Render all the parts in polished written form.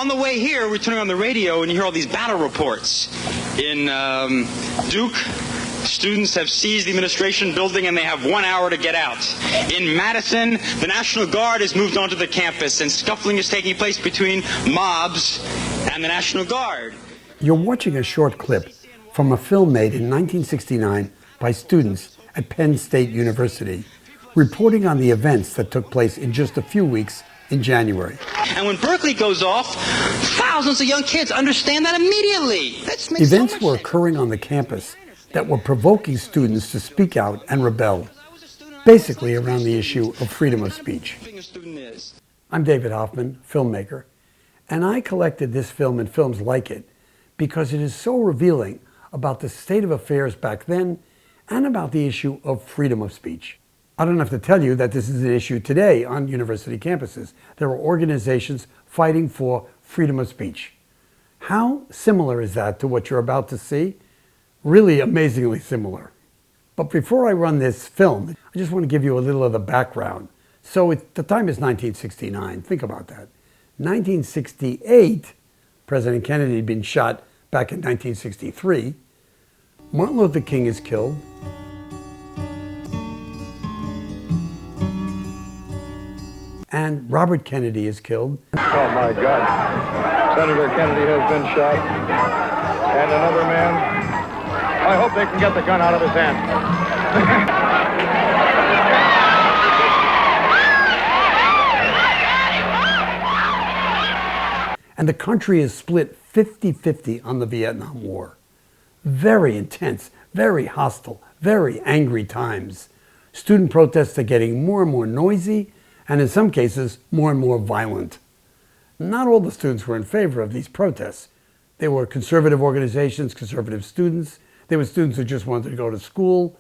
On the way here, we're turning on the radio, and you hear all these battle reports. In Duke, students have seized the administration building, and they have 1 hour to get out. In Madison, the National Guard has moved onto the campus, and scuffling is taking place between mobs and the National Guard. You're watching a short clip from a film made in 1969 by students at Penn State University, reporting on the events that took place in just a few weeks in January. And when Berkeley goes off, thousands of young kids understand that immediately. Events were occurring on the campus that were provoking students to speak out and rebel, basically around the issue of freedom of speech. I'm David Hoffman, filmmaker, and I collected this film and films like it because it is so revealing about the state of affairs back then and about the issue of freedom of speech. I don't have to tell you that this is an issue today on university campuses. There are organizations fighting for freedom of speech. How similar is that to what you're about to see? Really amazingly similar. But before I run this film, I just want to give you a little of the background. So the time is 1969. Think about that. 1968, President Kennedy had been shot back in 1963. Martin Luther King is killed. And Robert Kennedy is killed. Oh my God. Senator Kennedy has been shot. And another man. I hope they can get the gun out of his hand. And the country is split 50-50 on the Vietnam War. Very intense, very hostile, very angry times. Student protests are getting more and more noisy, and in some cases, more and more violent. Not all the students were in favor of these protests. They were conservative organizations, conservative students. They were students who just wanted to go to school.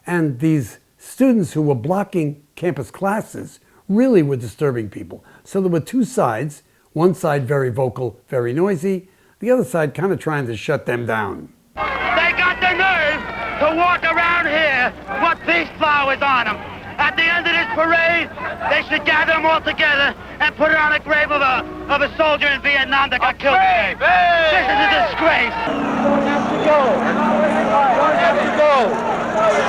And these students who were blocking campus classes really were disturbing people. So there were two sides. One side very vocal, very noisy. The other side kind of trying to shut them down. They got the nerve to walk around here with peace flowers on them. At the end of this parade, they should gather them all together and put it on the grave of a soldier in Vietnam that got killed today. This is a disgrace. You don't have to go. You don't have to go.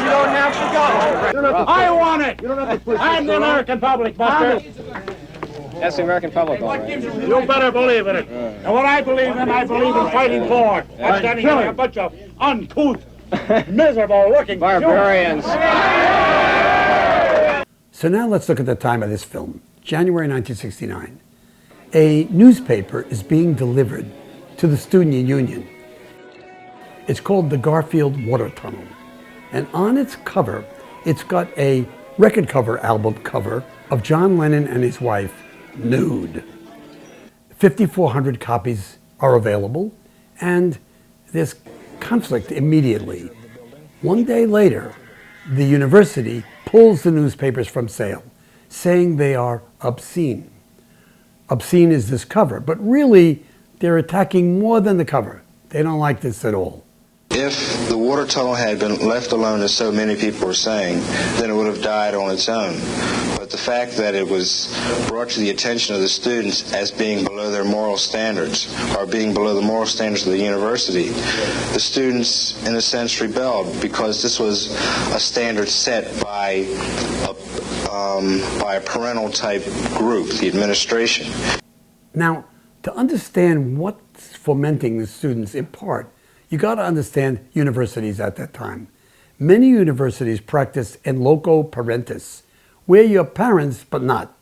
You don't have to go. I want it. You don't have to push. I'm the American public, Buster. That's the American public, all right. You better believe in it. And what I believe in fighting for. I'm standing here a bunch of uncouth, miserable-looking barbarians. So now let's look at the time of this film, January 1969. A newspaper is being delivered to the student union. It's called the Garfield Water Tunnel. And on its cover, it's got a record cover album cover of John Lennon and his wife, Nude. 5,400 copies are available, and there's conflict immediately. One day later, the university pulls the newspapers from sale, saying they are obscene. Obscene is this cover, but really they're attacking more than the cover. They don't like this at all. If the water tunnel had been left alone, as so many people were saying, then it would have died on its own. But the fact that it was brought to the attention of the students as being below their moral standards, or being below the moral standards of the university, the students, in a sense, rebelled, because this was a standard set by a parental-type group, the administration. Now, to understand what's fomenting the students in part, you got to understand universities at that time. Many universities practiced in loco parentis, where you're parents but not.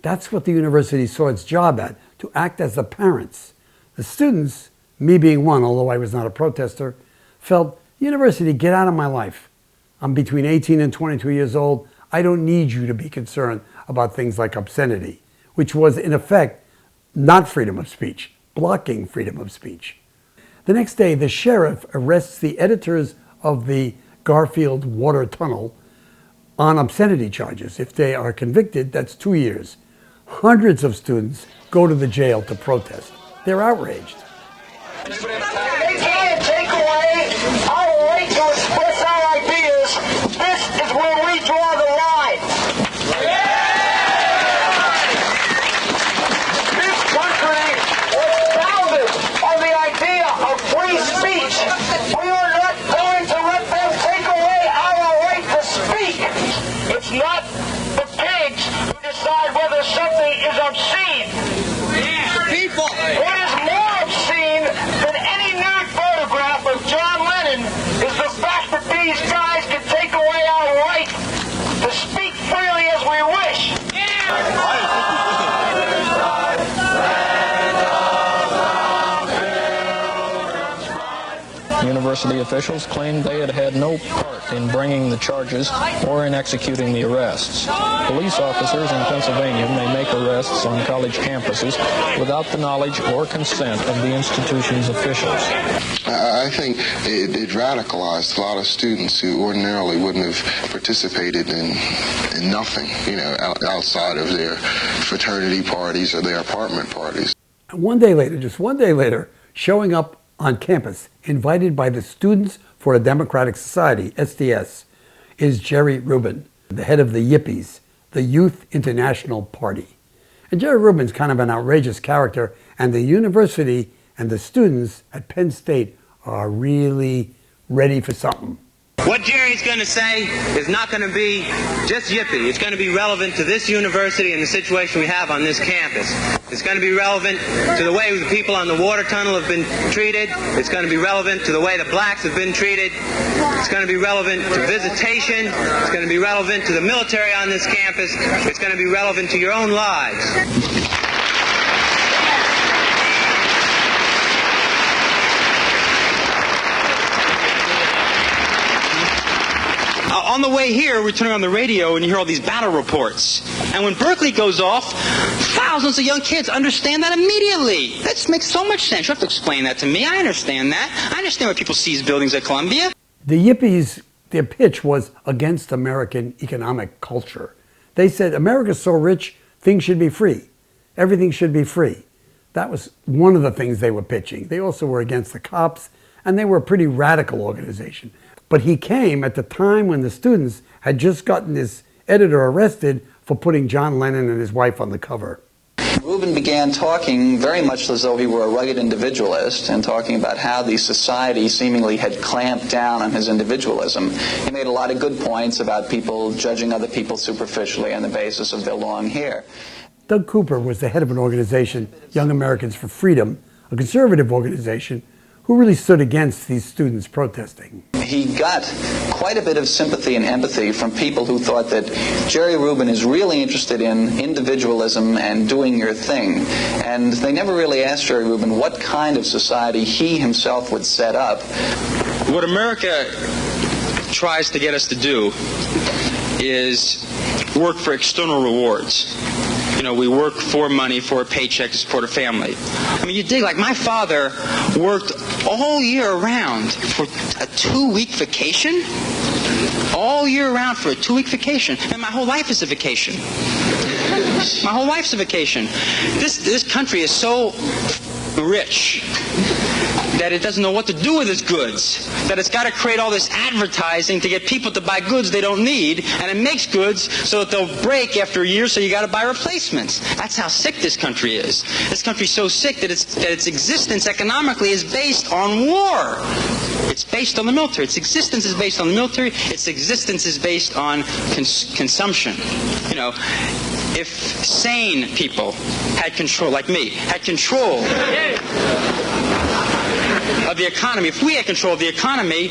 That's what the university saw its job at, to act as the parents. The students, me being one, although I was not a protester, felt, university, get out of my life. I'm between 18 and 22 years old. I don't need you to be concerned about things like obscenity, which was in effect not freedom of speech, blocking freedom of speech. The next day, the sheriff arrests the editors of the Garfield Water Tunnel on obscenity charges. If they are convicted, that's 2 years. Hundreds of students go to the jail to protest. They're outraged. They can't take away our right to express our ideas. This is where we draw the line. This country was university officials claimed they had had no part in bringing the charges or in executing the arrests. Police officers in Pennsylvania may make arrests on college campuses without the knowledge or consent of the institution's officials. I think it radicalized a lot of students who ordinarily wouldn't have participated in nothing, outside of their fraternity parties or their apartment parties. One day later, just one day later, showing up on campus, invited by the Students for a Democratic Society, SDS, is Jerry Rubin, the head of the Yippies, the Youth International Party. And Jerry Rubin's kind of an outrageous character, and the university and the students at Penn State are really ready for something. What Jerry's going to say is not going to be just yippee. It's going to be relevant to this university and the situation we have on this campus. It's going to be relevant to the way the people on the water tunnel have been treated. It's going to be relevant to the way the blacks have been treated. It's going to be relevant to visitation. It's going to be relevant to the military on this campus. It's going to be relevant to your own lives. On the way here, we're turning on the radio and you hear all these battle reports. And when Berkeley goes off, thousands of young kids understand that immediately. That makes so much sense. You have to explain that to me. I understand that. I understand why people seize buildings at Columbia. The Yippies, their pitch was against American economic culture. They said, America's so rich, things should be free. Everything should be free. That was one of the things they were pitching. They also were against the cops, and they were a pretty radical organization. But he came at the time when the students had just gotten this editor arrested for putting John Lennon and his wife on the cover. Rubin began talking very much as though he were a rugged individualist and talking about how the society seemingly had clamped down on his individualism. He made a lot of good points about people judging other people superficially on the basis of their long hair. Doug Cooper was the head of an organization, Young Americans for Freedom, a conservative organization who really stood against these students protesting. He got quite a bit of sympathy and empathy from people who thought that Jerry Rubin is really interested in individualism and doing your thing. And they never really asked Jerry Rubin what kind of society he himself would set up. What America tries to get us to do is work for external rewards. We work for money, for a paycheck to support a family. I mean, you dig, like my father worked all year round for a 2-week vacation. All year round for a 2-week vacation. And my whole life is a vacation. My whole life's a vacation. This country is so rich that it doesn't know what to do with its goods, that it's got to create all this advertising to get people to buy goods they don't need, and it makes goods so that they'll break after a year, so you got to buy replacements. That's how sick this country is. This country's so sick that its existence economically is based on war. It's based on the military. Its existence is based on the military. Its existence is based on consumption. If sane people had control, like me, had control of the economy, if we had control of the economy,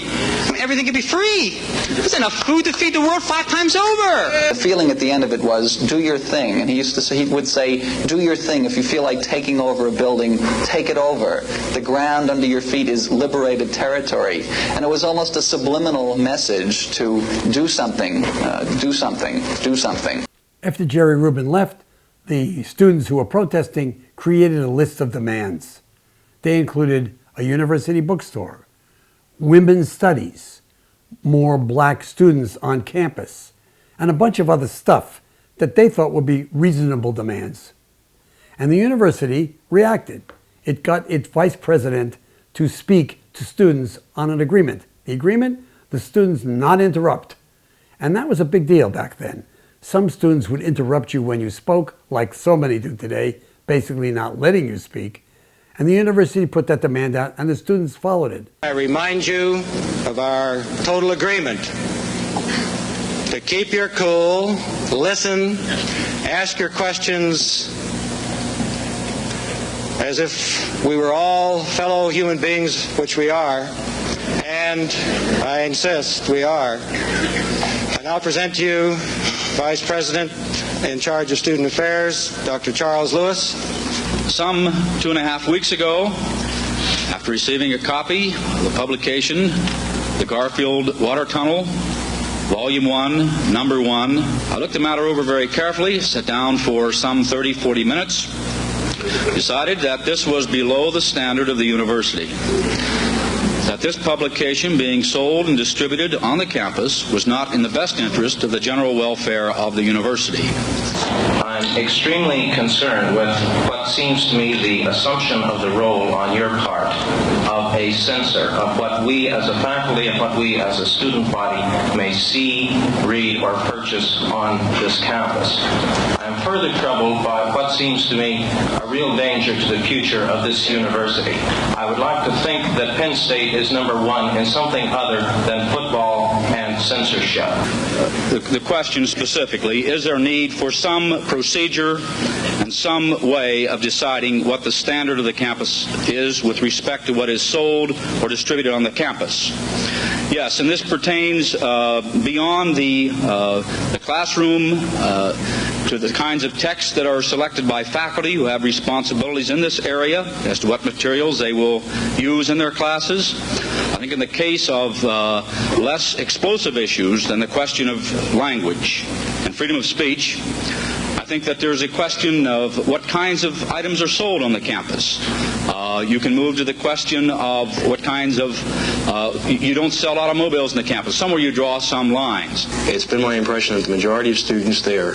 everything could be free. There's enough food to feed the world 5 times over. The feeling at the end of it was, do your thing. And he would say, do your thing. If you feel like taking over a building, take it over. The ground under your feet is liberated territory. And it was almost a subliminal message to do something, do something, do something. After Jerry Rubin left, the students who were protesting created a list of demands. They included a university bookstore, women's studies, more black students on campus, and a bunch of other stuff that they thought would be reasonable demands. And the university reacted. It got its vice president to speak to students on an agreement. The agreement, the students not interrupt. And that was a big deal back then. Some students would interrupt you when you spoke, like so many do today, basically not letting you speak. And the university put that demand out, and the students followed it. I remind you of our total agreement to keep your cool, listen, ask your questions as if we were all fellow human beings, which we are, and I insist we are. I now present to you Vice President in charge of Student Affairs, Dr. Charles Lewis. Some 2.5 weeks ago, After receiving a copy of the publication, The Garfield Water Tunnel, Volume 1, Number 1, I looked the matter over very carefully, sat down for some 30, 40 minutes, decided that this was below the standard of the university, that this publication being sold and distributed on the campus was not in the best interest of the general welfare of the university. I'm extremely concerned with what seems to me the assumption of the role on your part of a censor of what we as a faculty and what we as a student body may see, read, or purchase on this campus. I'm further troubled by what seems to me a real danger to the future of this university. I would like to think that Penn State is number one in something other than football and censorship. The question specifically, is there need for some procedure and some way of deciding what the standard of the campus is with respect to what is sold or distributed on the campus? Yes, and this pertains beyond the classroom to the kinds of texts that are selected by faculty who have responsibilities in this area as to what materials they will use in their classes. I think in the case of less explosive issues than the question of language and freedom of speech, I think that there's a question of what kinds of items are sold on the campus. You can move to the question of what kinds of, you don't sell automobiles on the campus. Somewhere you draw some lines. It's been my impression that the majority of students there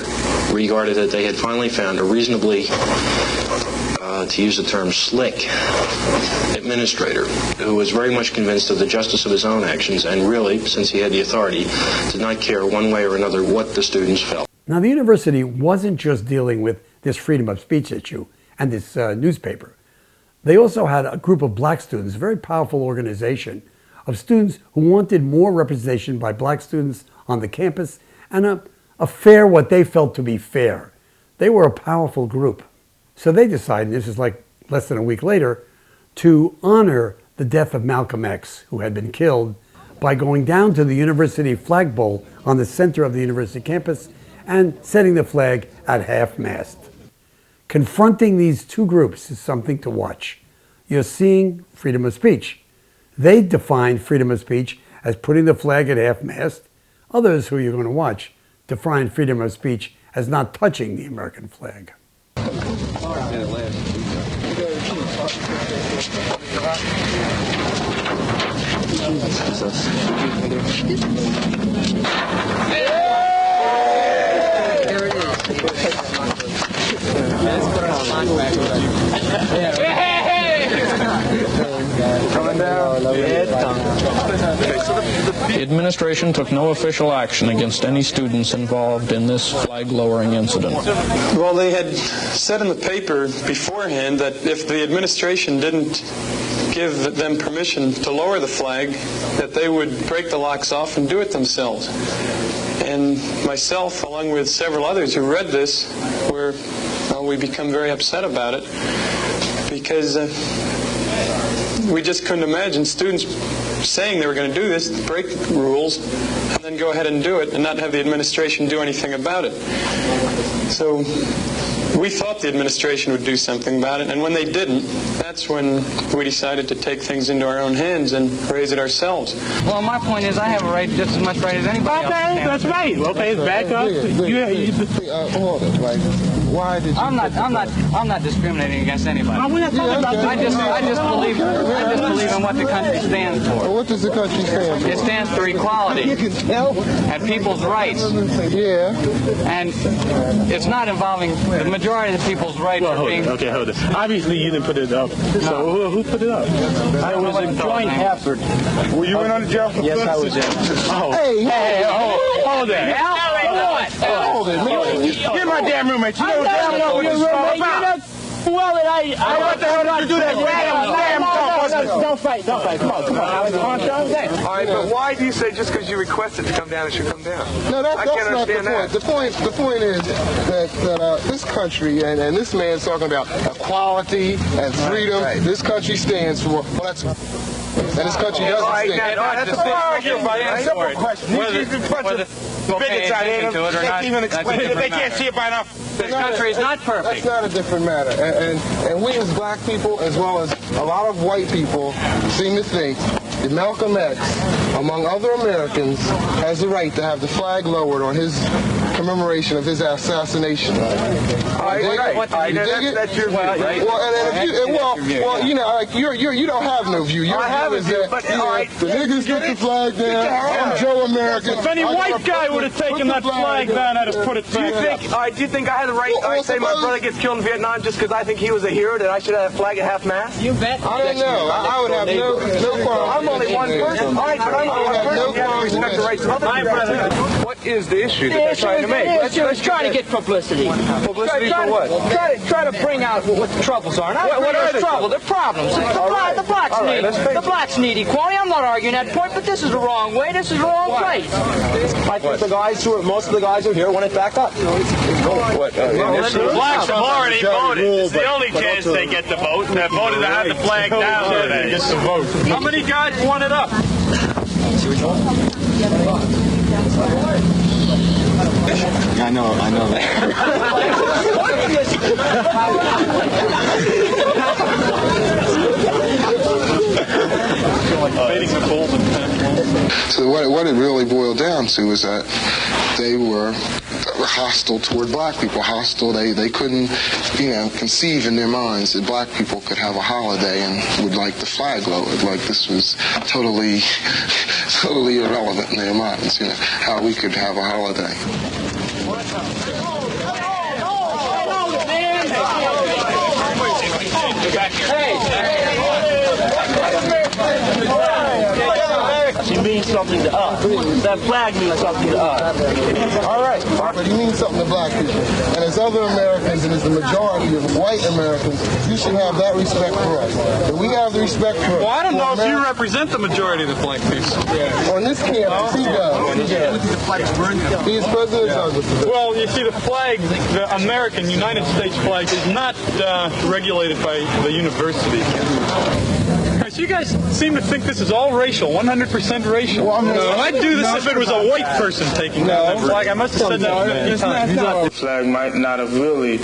regarded that they had finally found a reasonably, to use the term slick, administrator who was very much convinced of the justice of his own actions and really, since he had the authority, did not care one way or another what the students felt. Now, the university wasn't just dealing with this freedom of speech issue and this newspaper. They also had a group of black students, a very powerful organization of students who wanted more representation by black students on the campus and a fair, what they felt to be fair. They were a powerful group. So they decided, this is like less than a week later, to honor the death of Malcolm X, who had been killed, by going down to the university flagpole on the center of the university campus and setting the flag at half-mast. Confronting these two groups is something to watch. You're seeing freedom of speech. They define freedom of speech as putting the flag at half-mast. Others, who you're going to watch, define freedom of speech as not touching the American flag. The administration took no official action against any students involved in this flag-lowering incident. Well, they had said in the paper beforehand that if the administration didn't give them permission to lower the flag, that they would break the locks off and do it themselves. And myself, along with several others who read this, we become very upset about it because we just couldn't imagine students saying they were going to do this, break the rules, and then go ahead and do it and not have the administration do anything about it. So we thought the administration would do something about it, and when they didn't, that's when we decided to take things into our own hands and raise it ourselves. Well, my point is I have a right, just as much right as anybody else. Okay, that's right. Okay, back up. Why did you? I'm not discriminating against anybody. I just believe in what the country stands for. What does the country stand for? It stands for equality and people's rights. Yeah. And it's not involving the majority of the people's rights are being. Okay, hold it. Obviously, you didn't put it up. So who put it up? It was a joint effort. Were you in on the job? Yes, I was in. Oh. Hey, hold that. Hold it, man. Get my damn roommate. You know damn well what this is all about. Well, what the hell did you do that? Don't fight. Come on. All right, but why do you say just because you requested to come down, it should come down? No, that's not the point. The point is that this country, and this man's talking about equality and freedom, this country stands for, well, that's And this country doesn't stink. That's a simple question. These bunch of bigots out here can't even explain it. They can't see it by enough. This country is not perfect. That's not a different matter. And we as black people, as well as a lot of white people, seem to think that Malcolm X, among other Americans, has the right to have the flag lowered on his commemoration of his assassination. That's your view, right? Well, you know, like you don't have no view. Your view is that the niggas get the flag down. I'm Joe American. If any white guy would have taken that flag down, I'd have put it back up. Do you think I had the right to say my brother gets killed in Vietnam just because I think he was a hero, that I should have a flag at half-mast? You bet. I don't know. I would have no problem. I'm only one person. All right, but I'm only one person. You have to respect the rights of other people. What is the issue that they're trying to make? Let's try to get publicity. Publicity for what? Try to bring out what the troubles are. What are the troubles? The problems. The blacks need equality. I'm not arguing that point, but this is the wrong way. This is the wrong place. I think most of the guys who are here want it back up. The blacks have already voted. It's the only chance they get to vote. They voted to have the flag down today. Gets to vote. How many guys want it up? I know that. So what it really boiled down to is that they were hostile toward black people, hostile. They couldn't, conceive in their minds that black people could have a holiday and would like the flag lowered. Like this was totally irrelevant in their minds, how we could have a holiday. It means something to us. That flag means something to us. All right, but he means something to black people. And as other Americans, and as the majority of white Americans, you should have that respect for us. And we have the respect for us. Well, I don't know if you represent the majority of the black people. On this campus, he does. He is president of the. Well, you see, the flag, the American United States flag, is not regulated by the university. So you guys seem to think this is all racial, 100% racial. Well, I'd do this if it was a white person taking down that flag. I must have said that many times. The flag might not have really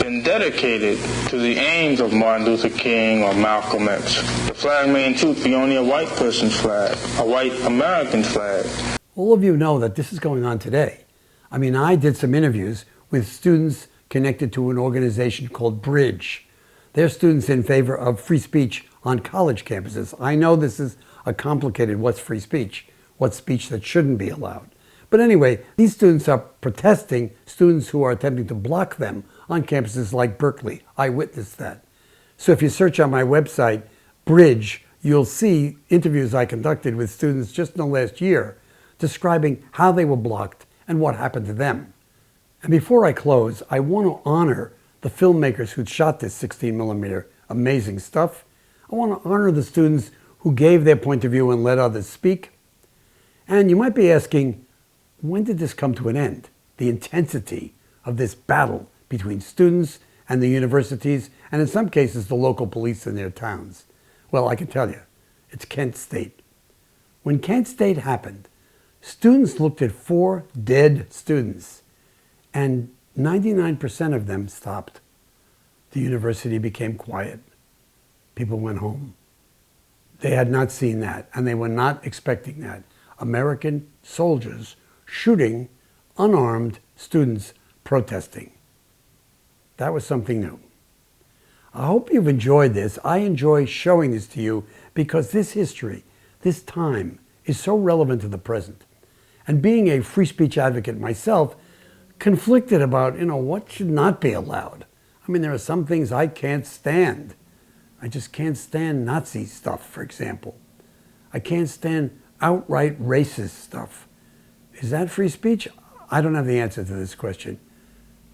been dedicated to the aims of Martin Luther King or Malcolm X. The flag may in truth be only a white person's flag, a white American flag. All of you know that this is going on today. I mean, I did some interviews with students connected to an organization called Bridge. They're students in favor of free speech on college campuses. I know this is a complicated what's free speech, what's speech that shouldn't be allowed. But anyway, these students are protesting students who are attempting to block them on campuses like Berkeley. I witnessed that. So if you search on my website, Bridge, you'll see interviews I conducted with students just in the last year describing how they were blocked and what happened to them. And before I close, I want to honor the filmmakers who shot this 16mm amazing stuff. I want to honor the students who gave their point of view and let others speak. And you might be asking, when did this come to an end? The intensity of this battle between students and the universities, and in some cases the local police in their towns. Well, I can tell you, it's Kent State. When Kent State happened, students looked at 4 dead students, and 99% of them stopped. The university became quiet. People went home. They had not seen that, and they were not expecting that. American soldiers shooting unarmed students protesting. That was something new. I hope you've enjoyed this. I enjoy showing this to you because this history, this time, is so relevant to the present. And being a free speech advocate myself, conflicted about, what should not be allowed. I mean, there are some things I can't stand. I just can't stand Nazi stuff, for example. I can't stand outright racist stuff. Is that free speech? I don't have the answer to this question.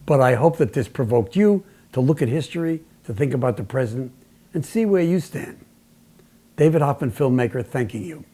But I hope that this provoked you to look at history, to think about the present, and see where you stand. David Hoffman, filmmaker, thanking you.